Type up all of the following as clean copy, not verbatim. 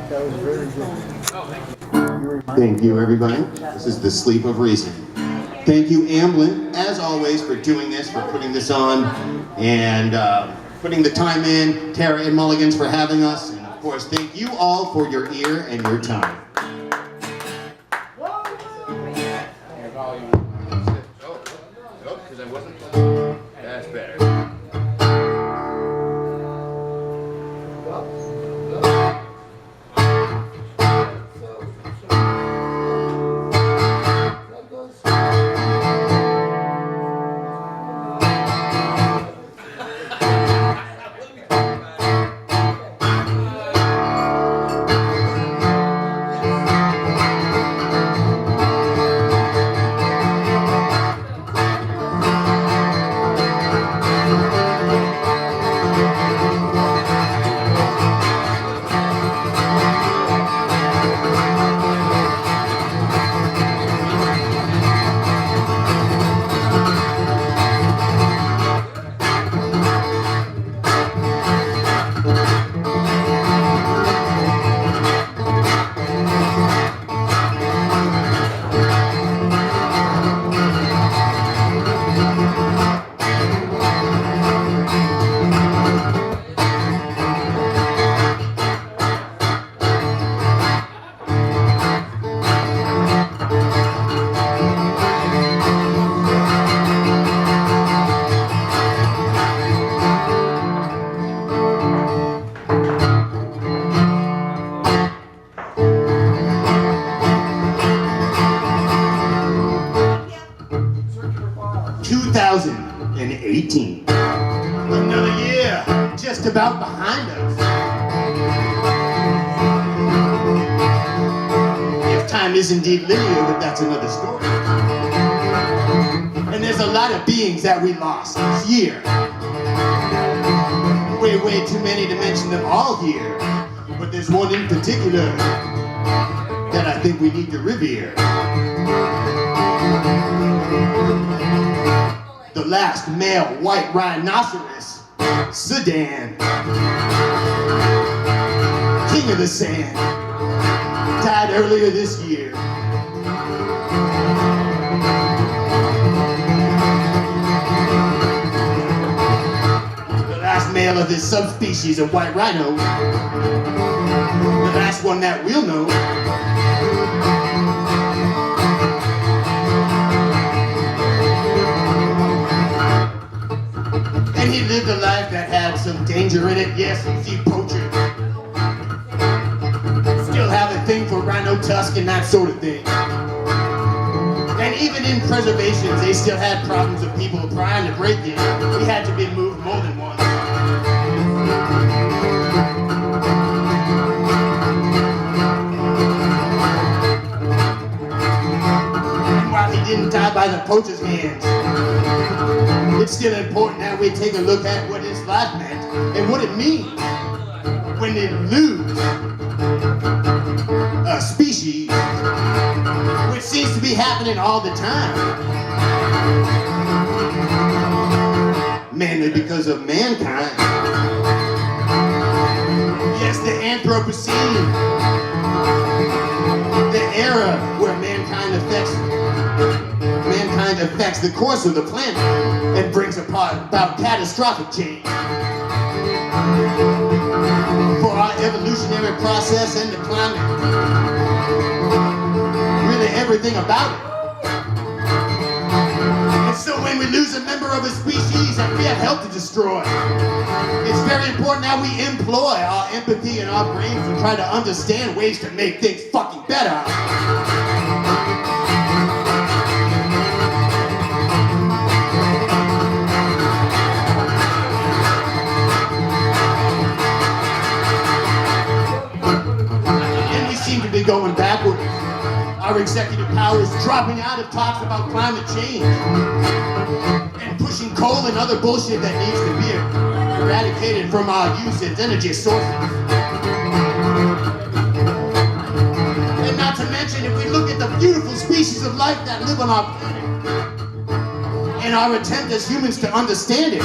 That was very good. Thank you, everybody. This is The Sleep of Reason. Thank you, Amblin, as always, for doing this, for putting this on, and putting the time in. Tara and Mulligans for having us. And of course, thank you all for your ear and your time. That's better. 2018. Another year just about behind us. If time is indeed linear, but that's another story. And there's a lot of beings that we lost this year. Way too many to mention them all here. But there's one in particular that I think we need to revere. The last male white rhinoceros, Sudan, king of the sand, died earlier this year. The last male of this subspecies of white rhino, the last one that we'll know. He lived a life that had some danger in it. Yes, you see poachers still have a thing for rhino tusk and that sort of thing. And even in preservations, they still had problems of people trying to break it. He had to be moved more than once. And while he didn't die by the poacher's hands, it's still important that we take a look at what his life meant and what it means when they lose a species, which seems to be happening all the time. Mainly because of mankind. Yes, the Anthropocene, the era where mankind affects the course of the planet and brings about catastrophic change. For our evolutionary process and the climate, really everything about it. And so when we lose a member of a species that we have helped to destroy, it's very important that we employ our empathy and our brains to try to understand ways to make things fucking better. Going backwards. Our executive power is dropping out of talks about climate change and pushing coal and other bullshit that needs to be eradicated from our use as energy sources. And not to mention, if we look at the beautiful species of life that live on our planet and our attempt as humans to understand it,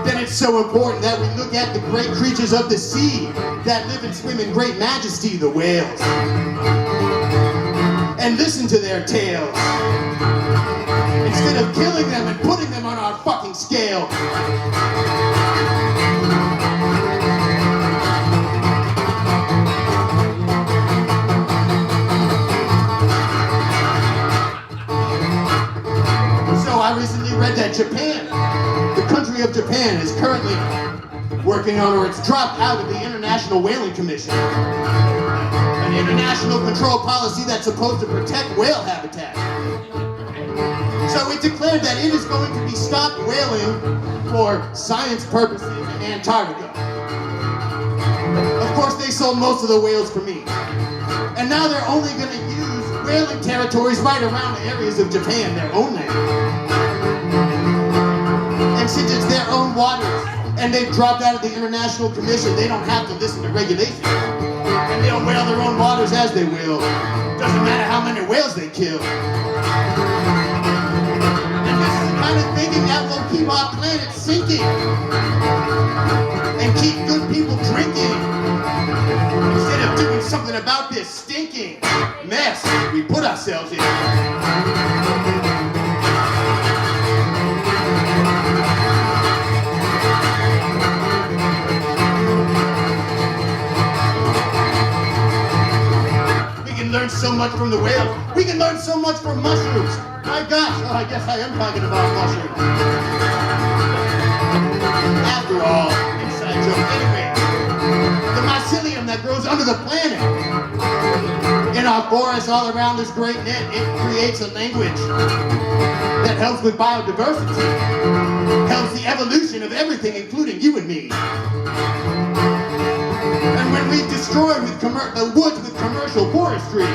then it it's so important that we look at the great creatures of the sea that live and swim in great majesty, the whales, and listen to their tales instead of killing them and putting them on our fucking scale. I recently read that Japan, the country of Japan, is currently working on, or it's dropped out of the International Whaling Commission, an international control policy that's supposed to protect whale habitat. So it declared that it is going to be stopped whaling for science purposes in Antarctica. Of course, they sold most of the whales for me. And now they're only going to use whaling territories right around the areas of Japan, their own land. And since it's their own waters, and they've dropped out of the International Commission, they don't have to listen to regulations. And they'll whale their own waters as they will. Doesn't matter how many whales they kill. And this is the kind of thinking that will keep our planet sinking. And keep good people drinking. Instead of doing something about this stinking mess we put ourselves in. Learn so much from the whales. We can learn so much from mushrooms. My gosh, oh, I guess I am talking about mushrooms. After all, inside joke. Anyway, the mycelium that grows under the planet. In our forests all around this great net, it creates a language that helps with biodiversity, helps the evolution of everything, including you and me. And when we destroy the woods with commercial forestry,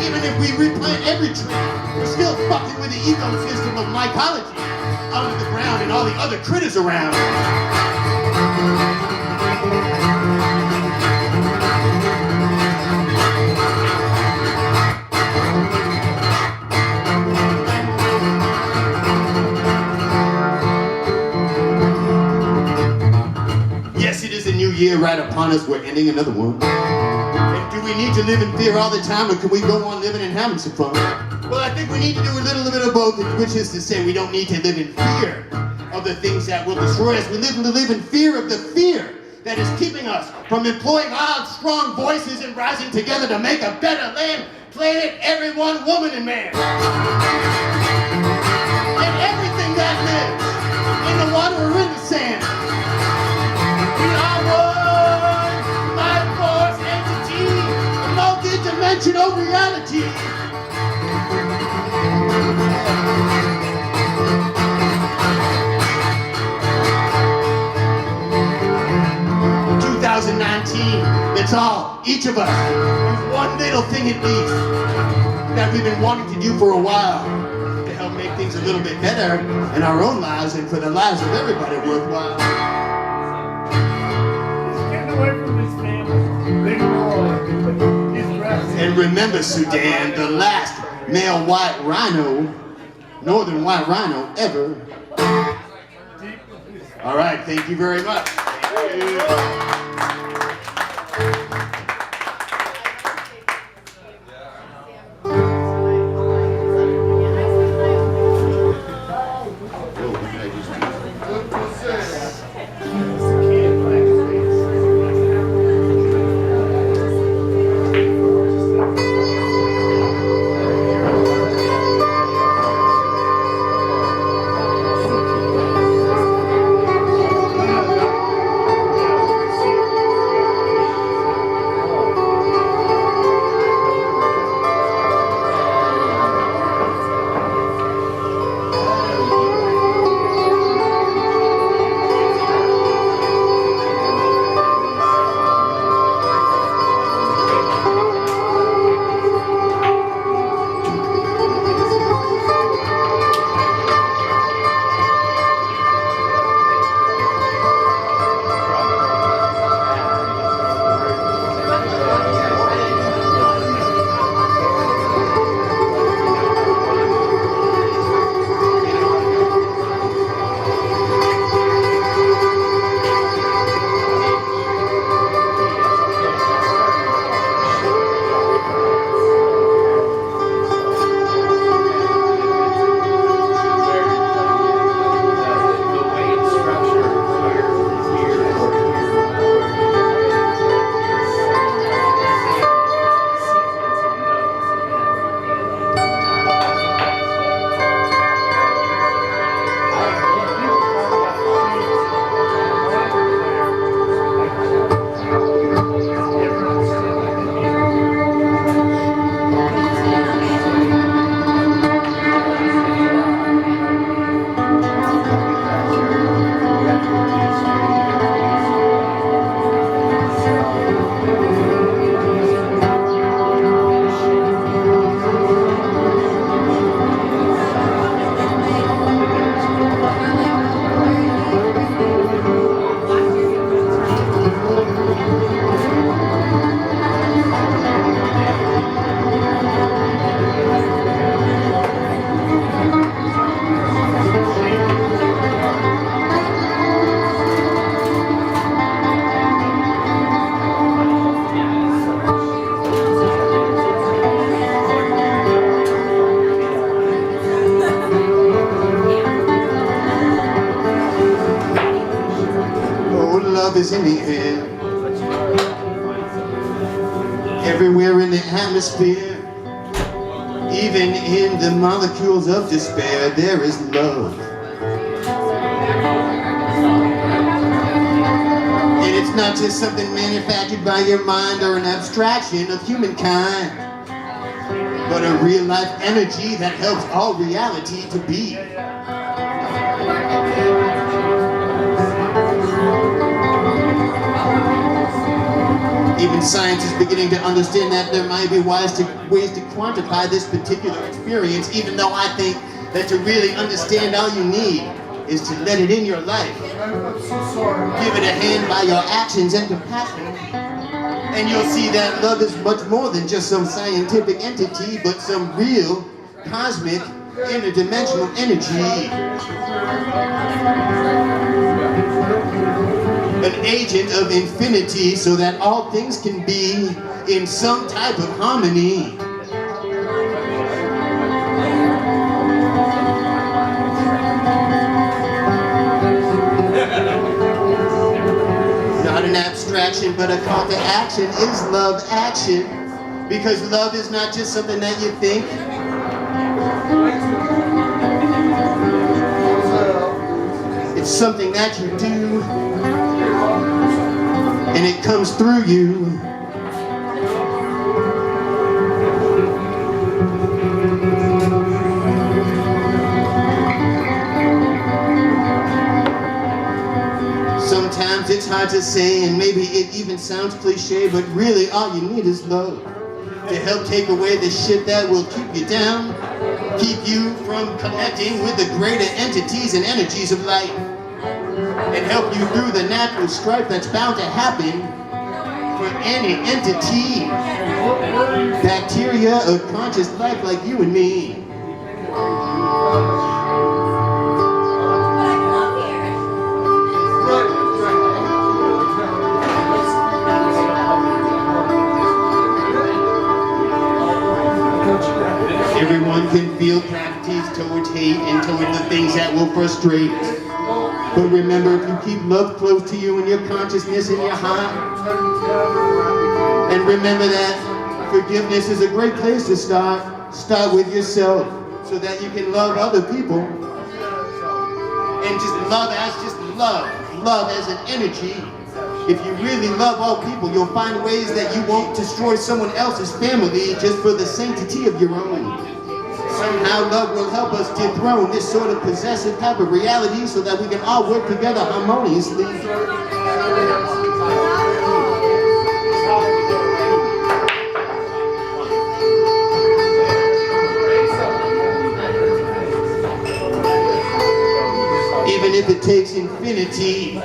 even if we replant every tree, we're still fucking with the ecosystem of mycology under the ground and all the other critters around. Yes, it is a new year right upon us. We're ending another one. And do we need to live in fear all the time, or can we go on living and having some fun? Well, I think we need to do a little bit of both, which is to say we don't need to live in fear of the things that will destroy us. We live to live in fear of the fear that is keeping us from employing loud, strong voices and rising together to make a better land, planet, everyone, woman, and man. And everything that lives in the water or in the sand. We are one life force entity, a multi-dimensional reality. It's all, each of us, there's one little thing at least that we've been wanting to do for a while to help make things a little bit better in our own lives and for the lives of everybody worthwhile. He's getting away from his family. Leave him alone. He's resting. And remember, Sudan, the last male white rhino, northern white rhino ever. All right, thank you very much. Thank you. in the air. Everywhere in the atmosphere, even in the molecules of despair, there is love. And it's not just something manufactured by your mind or an abstraction of humankind, but a real life energy that helps all reality to be. Even science is beginning to understand that there might be ways to quantify this particular experience, even though I think that to really understand, all you need is to let it in your life. Give it a hand by your actions and compassion, and you'll see that love is much more than just some scientific entity, but some real, cosmic, interdimensional energy. An agent of infinity, so that all things can be in some type of harmony. Not an abstraction, but a call to action is love action. Because love is not just something that you think. It's something that you do. And it comes through you. Sometimes it's hard to say, and maybe it even sounds cliche, but really all you need is love to help take away the shit that will keep you down, keep you from connecting with the greater entities and energies of life, and help you through the natural strife that's bound to happen for any entity, bacteria of conscious life like you and me. Everyone can feel gravitates towards hate and toward the things that will frustrate. But remember, if you keep love close to you in your consciousness, in your heart, and remember that forgiveness is a great place to start. Start with yourself so that you can love other people. And just love as love as an energy. If you really love all people, you'll find ways that you won't destroy someone else's family just for the sanctity of your own. Somehow love will help us dethrone this sort of possessive type of reality so that we can all work together harmoniously. Even if it takes infinity.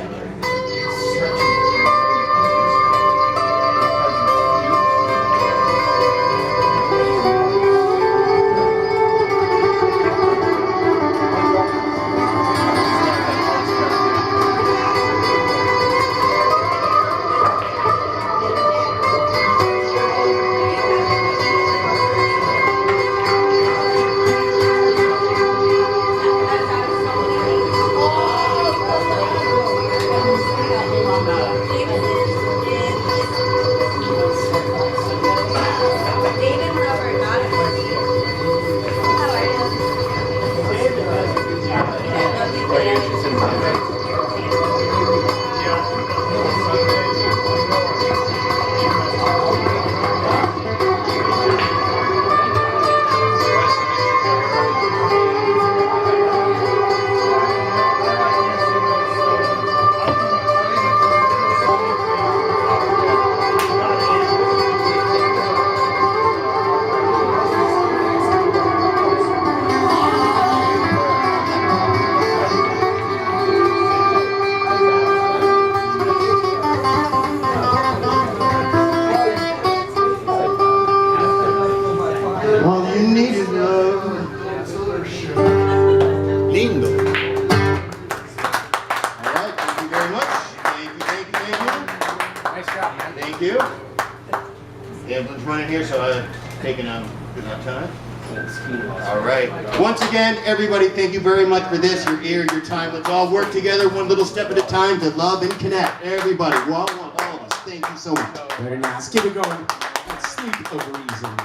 Everyone's running here, so I've taken a good enough time. All right. Once again, everybody, thank you very much for this, your ear, your time. Let's all work together one little step at a time to love and connect. Everybody, all of us, thank you so much. Very nice. Keep it going. That's Sleep of Reason.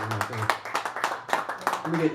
Let me get